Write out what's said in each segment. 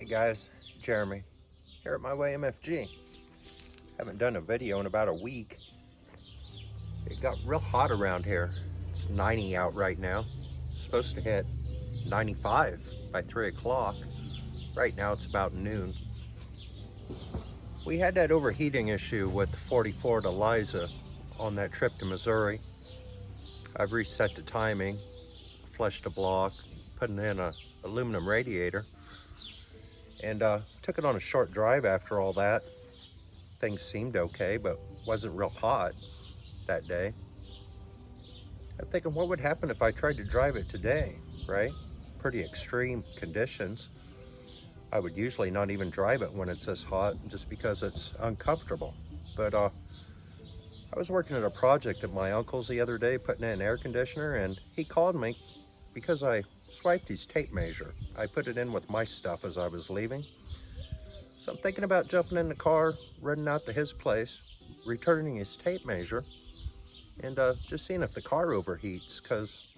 Guys, Jeremy here at My Way MFG. Haven't done a video in about a week. It got real hot around here. It's 90 out right now. It's supposed to hit 95 by 3 o'clock. Right now it's about noon. We had that overheating issue with the 44 to Liza on that trip to Missouri. I've reset the timing, flushed a block, putting in an aluminum radiator, and took it on a short drive after all that. Things seemed okay, but wasn't real hot that day. I'm thinking, what would happen if I tried to drive it today, right? Pretty extreme conditions. I would usually not even drive it when it's this hot just because it's uncomfortable. But I was working at a project at my uncle's the other day, putting in an air conditioner, and he called me because I swiped his tape measure. I put it in with my stuff as I was leaving. So I'm thinking about jumping in the car, running out to his place, returning his tape measure, and just seeing if the car overheats, because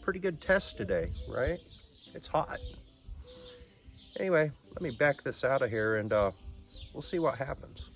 pretty good test today, right? It's hot. Anyway, let me back this out of here and we'll see what happens.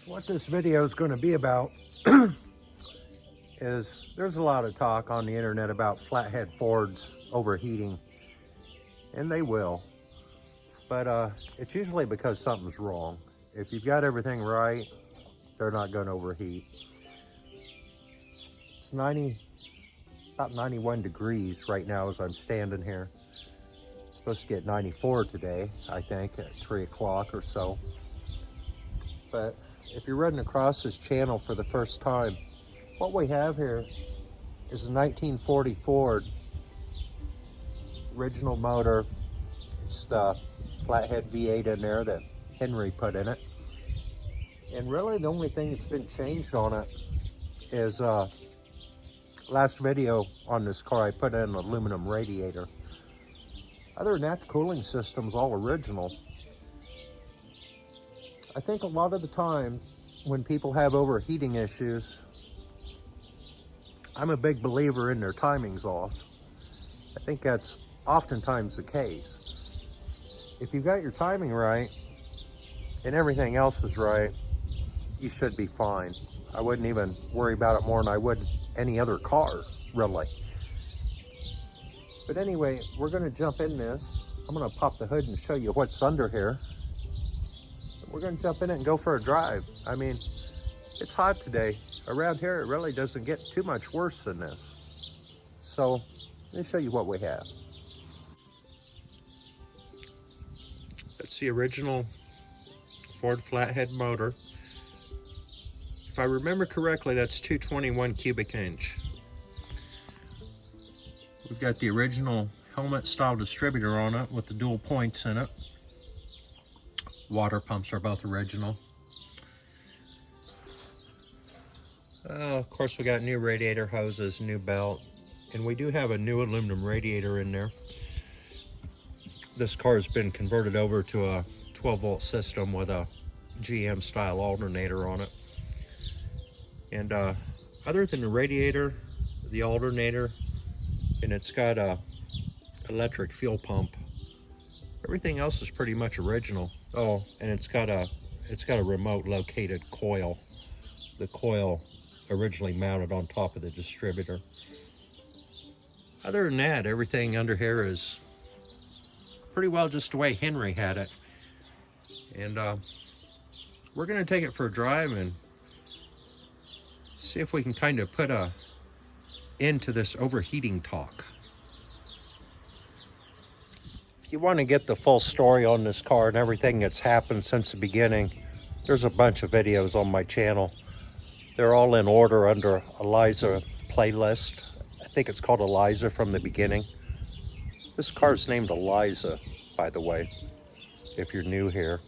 What this video is going to be about is there's a lot of talk on the internet about Flathead Fords overheating, and they will, but it's usually because something's wrong. If you've got everything right, they're not going to overheat. It's about 91 degrees right now as I'm standing here. It's supposed to get 94 today, I think, at 3 o'clock or so. But if you're running across this channel for the first time, what we have here is a 1940 Ford original motor. It's the Flathead V8 in there that Henry put in it. And really the only thing that's been changed on it is last video on this car I put in an aluminum radiator. Other than that, the cooling system's all original. I think a lot of the time when people have overheating issues, I'm a big believer in their timing's off. I think that's oftentimes the case. If you've got your timing right and everything else is right, you should be fine. I wouldn't even worry about it more than I would any other car, really. But anyway, we're gonna jump in this. I'm gonna pop the hood and show you what's under here. We're gonna jump in it and go for a drive. I mean, it's hot today. Around here, it really doesn't get too much worse than this. So, let me show you what we have. That's the original Ford Flathead motor. If I remember correctly, that's 221 cubic inch. We've got the original helmet style distributor on it with the dual points in it. Water pumps are both original. Of course, we got new radiator hoses, new belt, and we do have a new aluminum radiator in there. This car has been converted over to a 12-volt system with a GM style alternator on it. And other than the radiator, the alternator, and it's got a electric fuel pump, everything else is pretty much original. Oh, and it's got a remote located coil. The coil originally mounted on top of the distributor. Other than that, everything under here is pretty well just the way Henry had it. And we're gonna take it for a drive and see if we can kind of put a end to this overheating talk. you want to get the full story on this car and everything that's happened since the beginning, there's a bunch of videos on my channel. They're all in order under Eliza playlist. I think it's called Eliza from the beginning. This car's named Eliza, by the way, if you're new here.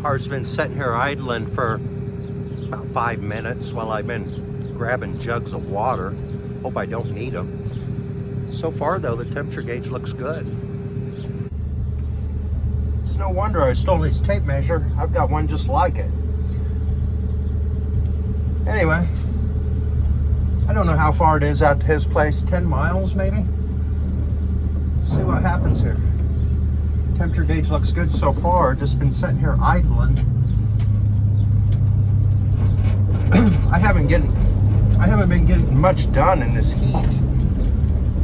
Car's been sitting here idling for about 5 minutes while I've been grabbing jugs of water. Hope I don't need them. So far though, the temperature gauge looks good. It's no wonder I stole his tape measure. I've got one just like it. Anyway, I don't know how far it is out to his place. 10 miles maybe? See what happens here. Temperature gauge looks good so far. Just been sitting here idling. I haven't been getting much done in this heat.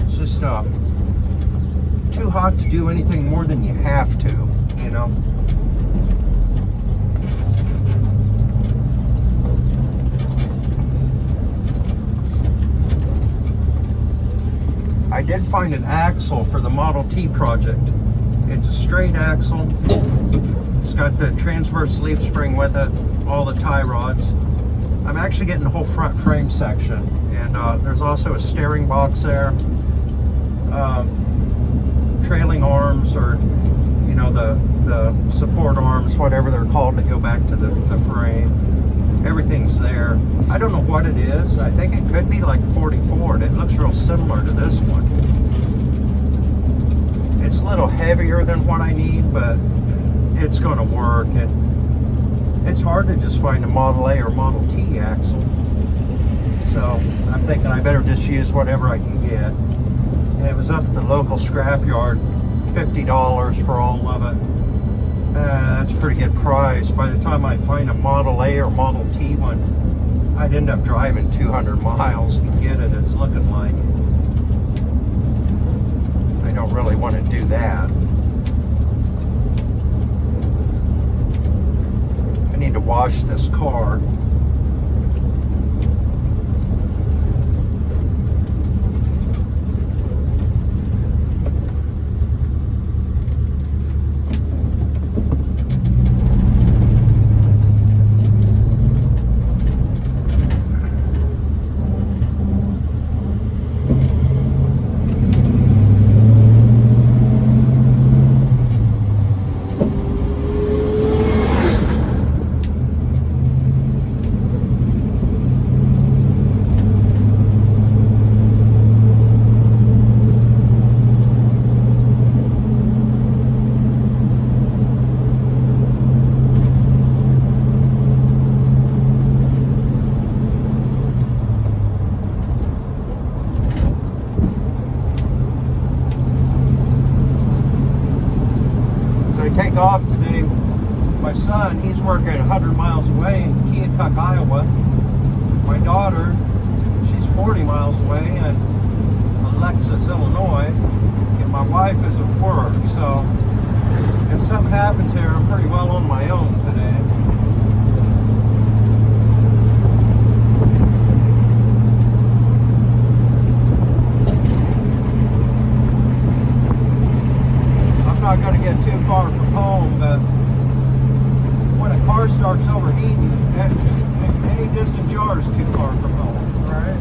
It's just too hot to do anything more than you have to, you know. I did find an axle for the Model T project. It's a straight axle. It's got the transverse leaf spring with it, all the tie rods. I'm actually getting the whole front frame section, and there's also a steering box there, trailing arms, or you know, the support arms, whatever they're called, to go back to the frame. Everything's there. I don't know what it is. I think it could be like 44. It looks real similar to this one. It's a little heavier than what I need, but it's going to work. And it's hard to just find a Model A or Model T axle. So I'm thinking I better just use whatever I can get. And it was up at the local scrapyard, $50 for all of it. That's a pretty good price. By the time I find a Model A or Model T one, I'd end up driving 200 miles to get it, it's looking like. I don't really want to do that. I need to wash this car. Take off today. My son, he's working 100 miles away in Keokuk, Iowa. My daughter, she's 40 miles away in Alexis, Illinois. And my wife is at work. So if something happens here, I'm pretty well on my own today. Not going to get too far from home, but when a car starts overheating, any distant jar is too far from home, right?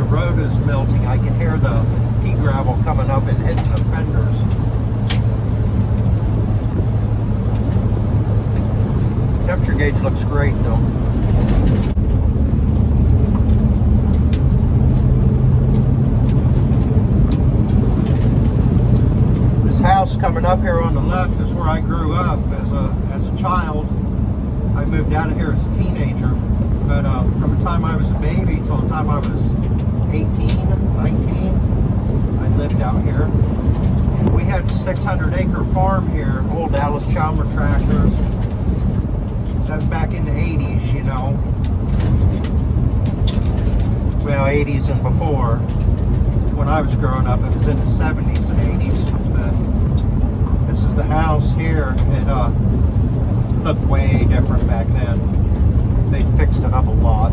road is melting. I can hear the pea gravel coming up and hitting the fenders. The temperature gauge looks great though. This house coming up here on the left is where I grew up as a child. I moved out of here as a teenager, but from the time I was a baby till the time I was 18, 19, I lived out here. We had a 600-acre farm here, old Dallas Chalmer tractors. That was back in the 80s, you know. Well, 80s and before. When I was growing up, it was in the 70s and 80s. But this is the house here. It looked way different back then. They fixed it up a lot.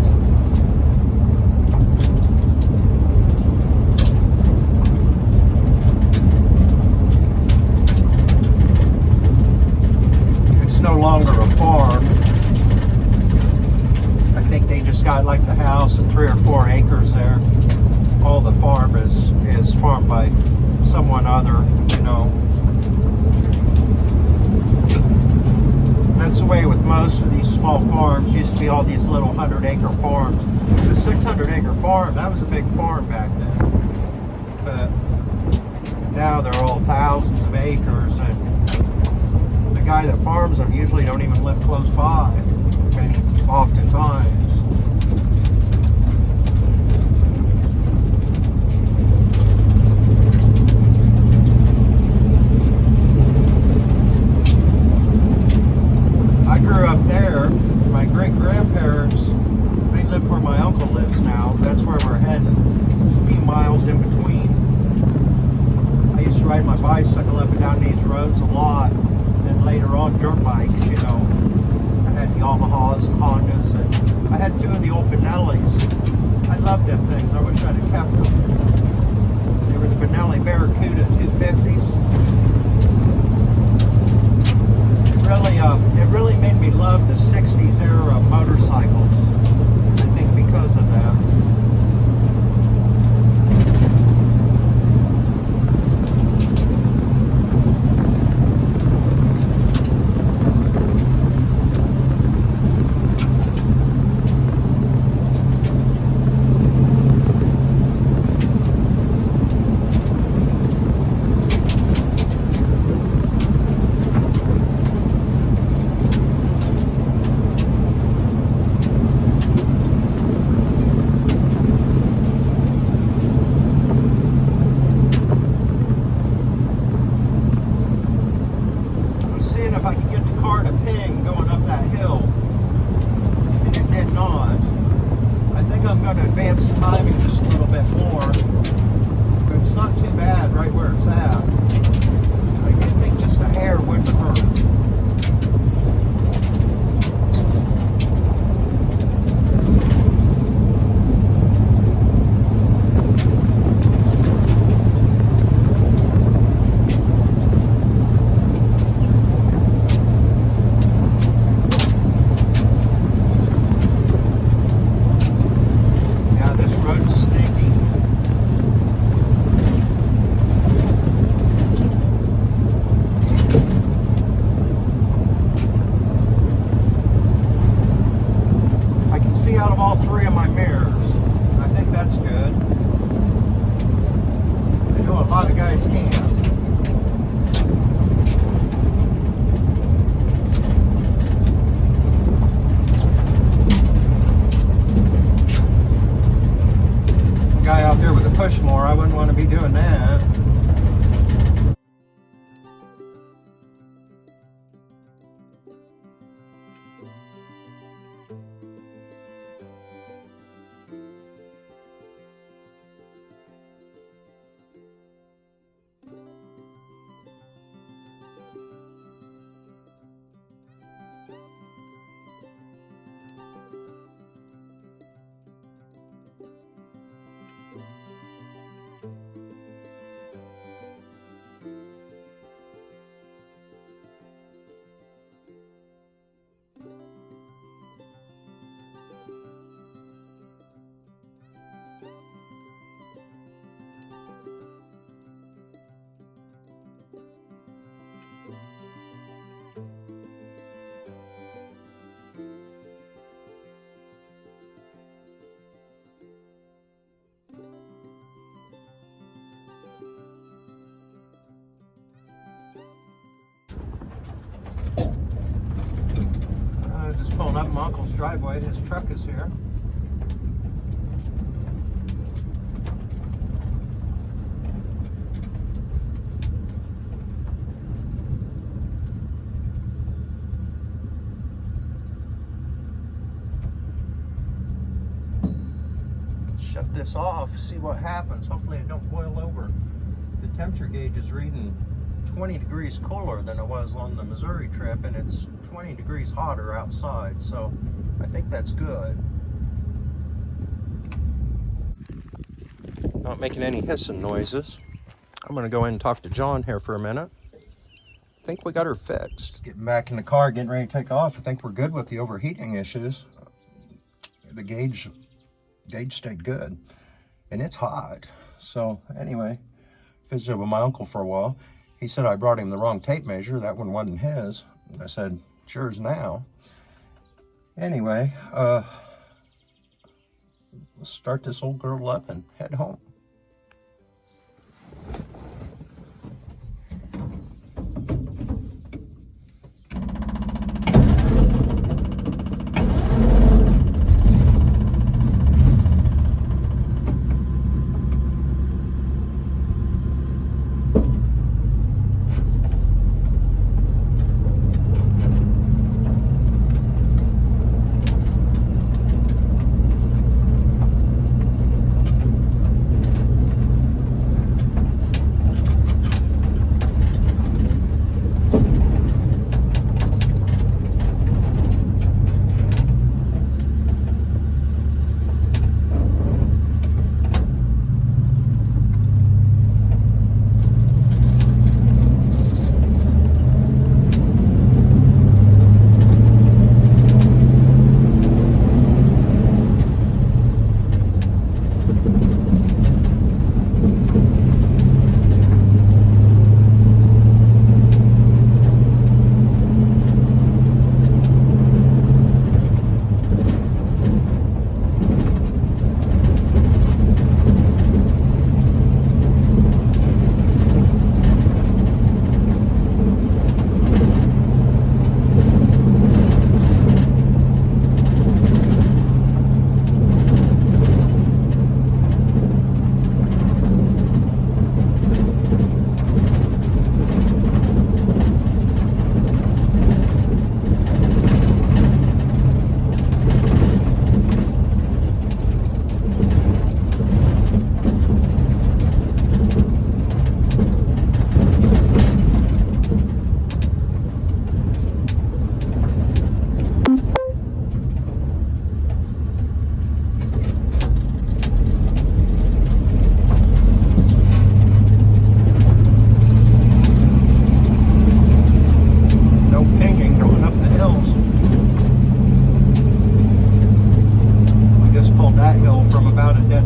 It's no longer a farm. I think they just got like the house and 3 or 4 acres there. All the farm is farmed by someone other, you know. That's the way with most of these small farms. Used to be all these little 100-acre farms. The 600-acre farm, that was a big farm back then. But now they're all thousands of acres, and the guy that farms them usually don't even live close by, oftentimes. I grew up there. My great-grandparents, they lived where my uncle lives now. That's where we're heading. There's a few miles in between. I used to ride my bicycle up and down these roads a lot. And then later on, dirt bikes, you know. I had Yamahas and Hondas, and I had 2 of the old Benellis. I loved them things. I wish I'd have kept them. They were the Benelli Barracuda 250s. It really made me love the 60s era motorcycles. I think because of that. If I could get the car to ping going up that hill, and it did not. I think I'm going to advance the timing just a little bit more, but it's not too bad right where it's at. I do think just a hair wouldn't hurt. Out of all 3 of my mirrors. I think that's good. I know a lot of guys can't. Guy out there with a push mower, I wouldn't want to be doing that. pulling up my uncle's driveway. His truck is here. Shut this off, see what happens. Hopefully it don't boil over. The temperature gauge is reading 20 degrees cooler than it was on the Missouri trip, and it's 20 degrees hotter outside, so I think that's good. Not making any hissing noises. I'm gonna go in and talk to John here for a minute. I think we got her fixed. Just getting back in the car, getting ready to take off. I think we're good with the overheating issues. The gauge stayed good, and it's hot. So anyway, visited with my uncle for a while. He said I brought him the wrong tape measure. That one wasn't his. I said, sure is now. Anyway, let's start this old girl up and head home.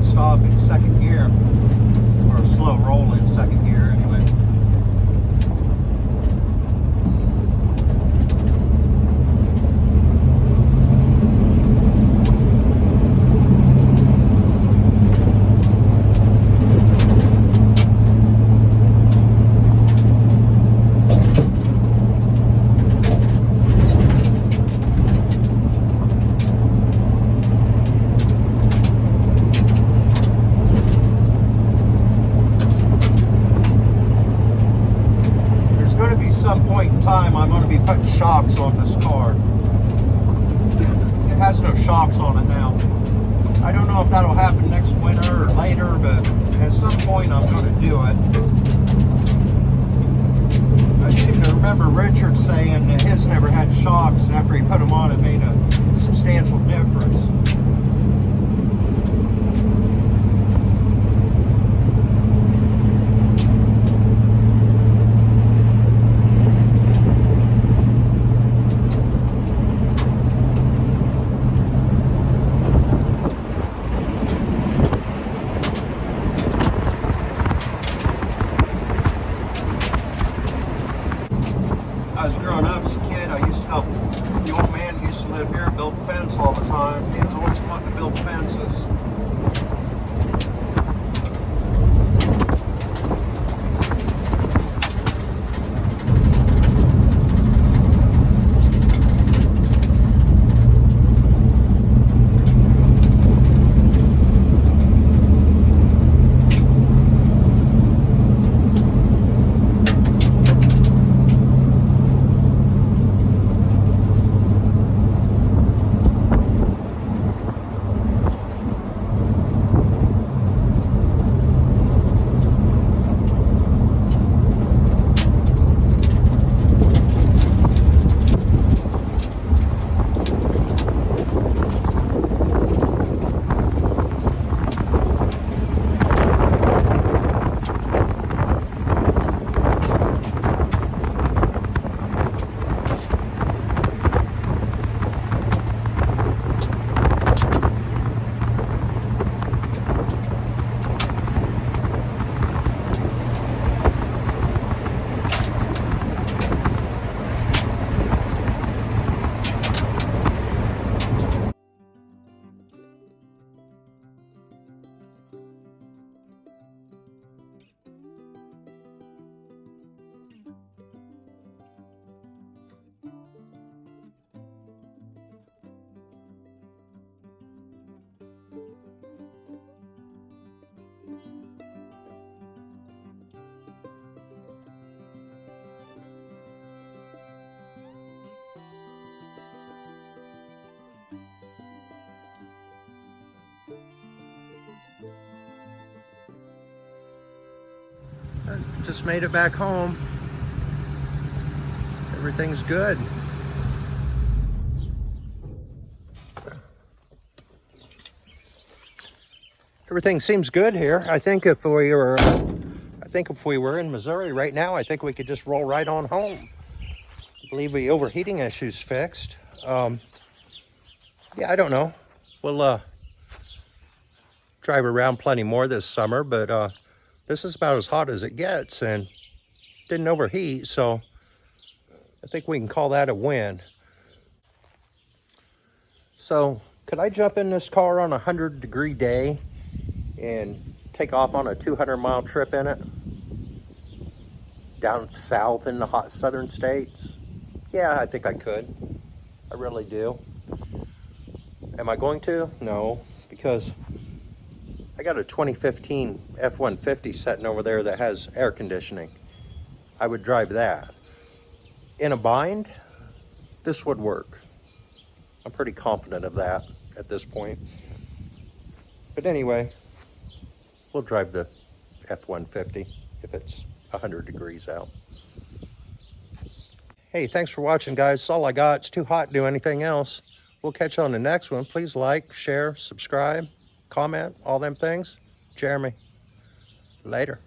Stop in second gear, or a slow roll in second gear anyway. Some point in time I'm going to be putting shocks on this car. It has no shocks on it now. I don't know if that'll happen next winter or later, but at some point I'm going to do it. I seem to remember Richard saying that his never had shocks, and after he put them on it made a substantial difference. I was growing up as a kid, I used to help the old man who used to live here build a fence all the time. He was always wanting to build fences. Just made it back home. Everything's good. Everything seems good here. I think if we were in Missouri right now, I think we could just roll right on home. I believe the overheating issue's fixed. Yeah, I don't know. We'll drive around plenty more this summer, but this is about as hot as it gets and didn't overheat, so I think we can call that a win. So, could I jump in this car on a 100-degree day and take off on a 200-mile trip in it? Down south in the hot southern states? Yeah, I think I could. I really do. Am I going to? No, because I got a 2015 F-150 sitting over there that has air conditioning. I would drive that. In a bind, this would work. I'm pretty confident of that at this point. But anyway, we'll drive the F-150 if it's 100 degrees out. Hey, thanks for watching, guys. That's all I got. It's too hot to do anything else. We'll catch you on the next one. Please like, share, subscribe, comment, all them things. Jeremy. Later.